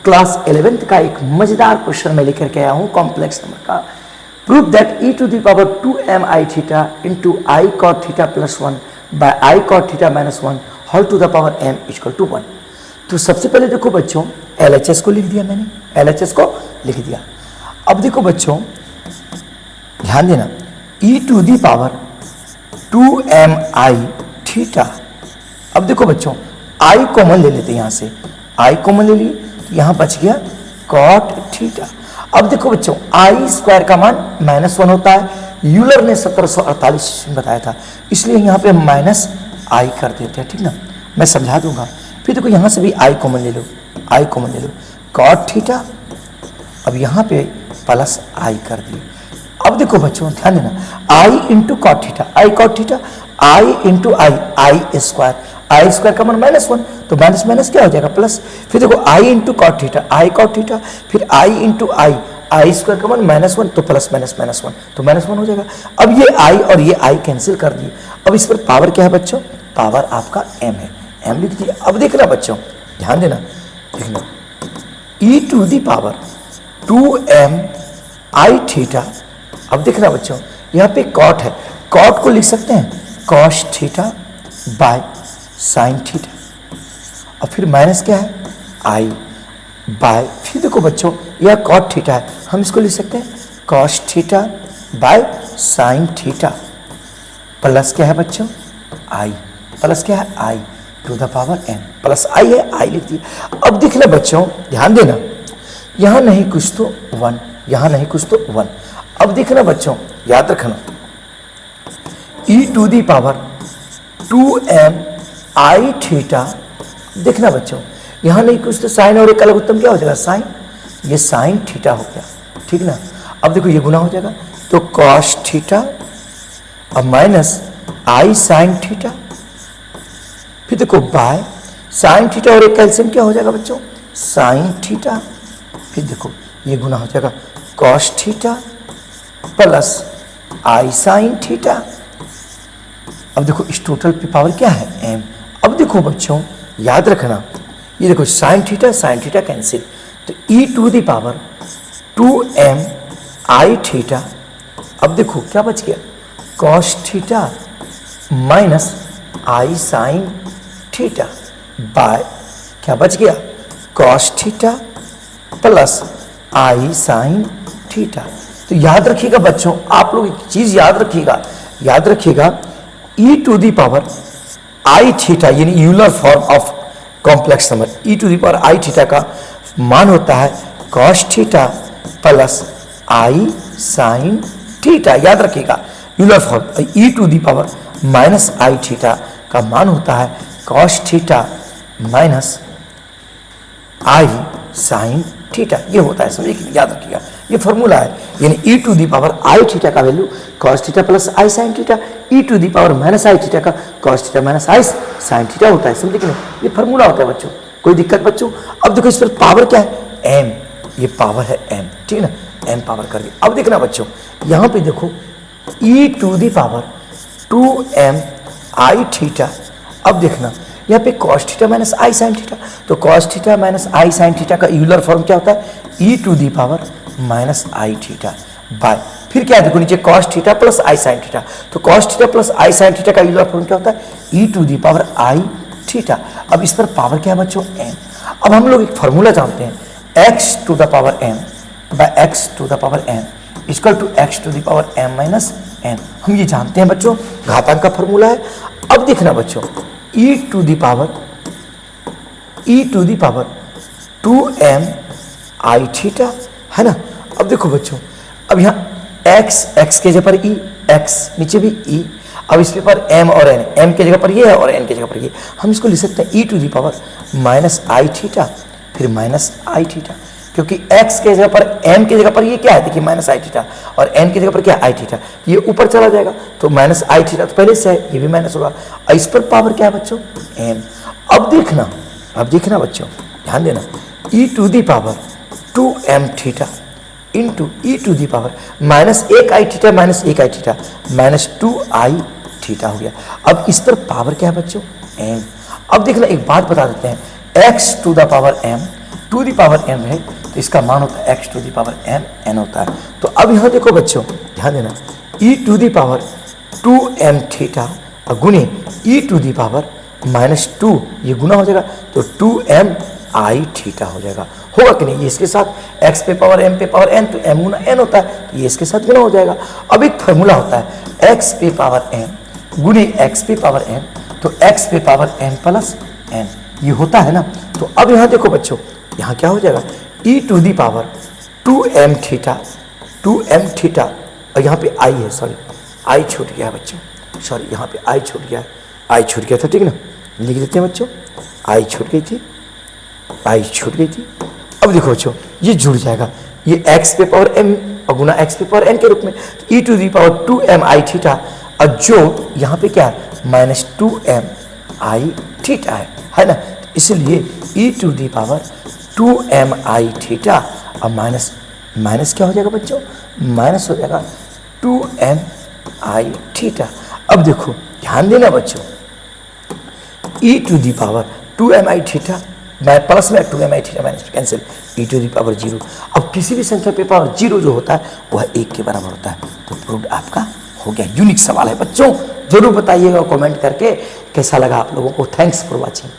Class 11th का एक मजेदार क्वेश्चन मैं लेकर के आया हूं कॉम्प्लेक्स नंबर का। Prove that e to the power 2m i theta into i cot theta plus 1 by i cot theta minus 1 whole to the power m equal to 1। तो सबसे पहले देखो बच्चों, LHS को लिख दिया मैंने, LHS को लिख दिया। अब देखो बच्चों ध्यान देना, e to the power 2m i theta. अब देखो बच्चों i कॉमन ले लेते हैं, यहां से i कॉमन ले लिए तो यहां बच गया cot थीटा। अब देखो बच्चों i स्क्वायर का मान -1 होता है, यूलर ने 1748 बताया था, इसलिए यहां पे माइनस i कर देते हैं, ठीक ना। मैं समझा दूंगा। फिर देखो यहां से भी i कॉमन ले लो, i कॉमन ले लो, cot थीटा। अब यहां पे प्लस i कर दिए। अब देखो बच्चों ध्यान देना, i into cot theta, i cot theta, i into i square, i square का मान -1 तो माइनस माइनस क्या हो जाएगा प्लस। फिर देखो i into cot theta, i cot theta, फिर i इंटू आई स्क्वायर का मान -1 तो प्लस माइनस -1 तो -1 हो जाएगा। अब ये i और ये i कैंसिल कर दिए। अब इस पर पावर क्या है बच्चों, पावर आपका m है, m लिख दिया। अब देखना बच्चों ध्यान देना, देखना e to the power 2m i theta. अब देखना बच्चों यहाँ पे कॉट है, कॉट को लिख सकते हैं cos theta by sine theta, और फिर माइनस क्या है i बाय, फिर देखो बच्चों यह कॉट थीटा है, हम इसको लिख सकते हैं cos theta by sine theta, plus क्या है बच्चों i, प्लस क्या है i to the power n, plus i है, i लिख दिया। अब देखना बच्चों ध्यान देना, यहां नहीं कुछ तो 1, यहां नहीं कुछ तो 1। अब देखना बच्चों याद रखना, e to the power 2m i theta. देखना बच्चों यहां नहीं कुछ तो साइन और एक अलग उत्तम क्या हो जाएगा साइन, ये साइन थीटा हो गया, ठीक ना। अब देखो ये गुना हो जाएगा तो cos थीटा अब माइनस i साइन थीटा, फिर देखो बाय साइन थीटा और एक कैल्सियम क्या हो जाएगा बच्चों साइन थीटा, फिर देखो ये गुना हो जाएगा cos theta plus i sine theta. अब देखो इस टोटल पे पावर क्या है m। अब देखो बच्चों याद रखना, ये देखो साइन थीटा कैंसिल, तो e to the power 2m i theta. अब देखो क्या बच गया cos theta minus i sine theta by क्या बच गया cos theta plus i sine theta. तो याद रखिएगा बच्चों, आप लोग एक चीज याद रखिएगा e to the power i theta यानी Euler form of complex number, e to the power i theta का मान होता है cos theta plus i sine theta. याद रखिएगा Euler form, e to the power minus i theta का मान होता है cos theta minus i sine theta, ये होता है, समझिए, याद रखिएगा ये फॉर्मूला है। यानी e to the power i theta का value cos theta plus i sine theta, e to the power minus i theta का cos theta minus i sine theta होता है, समझे कि नहीं, ये फॉर्मूला होता है बच्चों। कोई दिक्कत बच्चों। अब देखो इस पर पावर क्या है m, ये पावर है m, ठीक है ना, m पावर कर दी। अब देखना बच्चों यहाँ पे देखो e to the power 2m i theta. अब देखना यहाँ पे cos theta minus i sine theta, तो cos theta minus i sine theta का यूलर फॉर्म क्या होता है e to the power minus i theta by, फिर क्या है देखो नीचे cos theta plus i sine theta, तो cos theta plus i sine theta का यूलर फॉर्म क्या होता है e to the power i theta. अब इस पर पावर क्या है बच्चों m। अब हम लोग एक फॉर्मूला जानते हैं x to the power m by x to the power m equal to x to the power m minus n, हम ये जानते हैं बच्चों, घातांक का फॉर्मूला है। अब देखना बच्चों e to the power 2m i theta है ना। अब देखो बच्चों अब यहाँ x के जगह पर e, x नीचे भी e, अब इस पर m और n, m के जगह पर ये है और n के जगह पर ये, हम इसको लिख सकते हैं e to the power minus i theta फिर माइनस i थीटा, क्योंकि x के जगह पर m के जगह पर ये क्या है देखिए माइनस i थीटा, और n की जगह पर क्या है i थीटा, ये ऊपर चला जाएगा तो माइनस i थीटा तो पहले से है, ये भी माइनस होगा, और इस पर पावर क्या है बच्चों m। अब देखना बच्चों ध्यान देना, e to the power 2m theta into e to the power minus 1i theta minus 1i theta minus 2i theta हो गया। अब इस पर पावर क्या है बच्चों m। अब देखना एक बात बता देते हैं, x to the power m to the power m है तो इसका मान होता है x to the power m n होता है। तो अब यहाँ देखो बच्चों, ध्यान देना, e to the power 2m theta गुने e टू दी पावर -2, ये गुना हो जाएगा तो 2m i थीटा हो जाएगा। होगा कि नहीं? ये इसके साथ x पे पावर m पे पावर n, तो m गुना n होता है, तो ये इसके साथ गुना हो जाएगा। अब एक फॉर्मूला होता है x पे पावर m गुने x पे पावर n, तो x पे पावर m प्लस n, ये होता है ना। तो अब यहाँ देखो बच्चों, यहाँ क्या हो जाएगा, e to the power 2m theta, और यहाँ पे i है, सॉरी i छूट गया बच्चों, सॉरी यहाँ पे i छूट गया, i छूट गया था, ठीक ना, लिख देते हैं बच्चों, i छूट गई थी, i छूट गई थी। अब देखो बच्चों, ये जुड़ जाएगा, ये x पे पावर m और गुना x पे पावर n के रूप में, तो e to the power 2m i theta, और जो यहाँ पे क्या है -2m i थीटा है ना। तो इसलिए e to the power 2m i theta और माइनस क्या हो जाएगा बच्चों, माइनस हो जाएगा 2m i थीटा। अब देखो ध्यान देना बच्चों, e to the power 2m i theta plus में 2m i theta minus cancel, e to the power 0। अब किसी भी संख्या पे पावर 0 जो होता है वह 1 के बराबर होता है। तो प्रूव्ड आपका हो गया। यूनिक सवाल है बच्चों, जरूर बताइएगा कमेंट करके कैसा लगा आप लोगों को। Thanks for watching.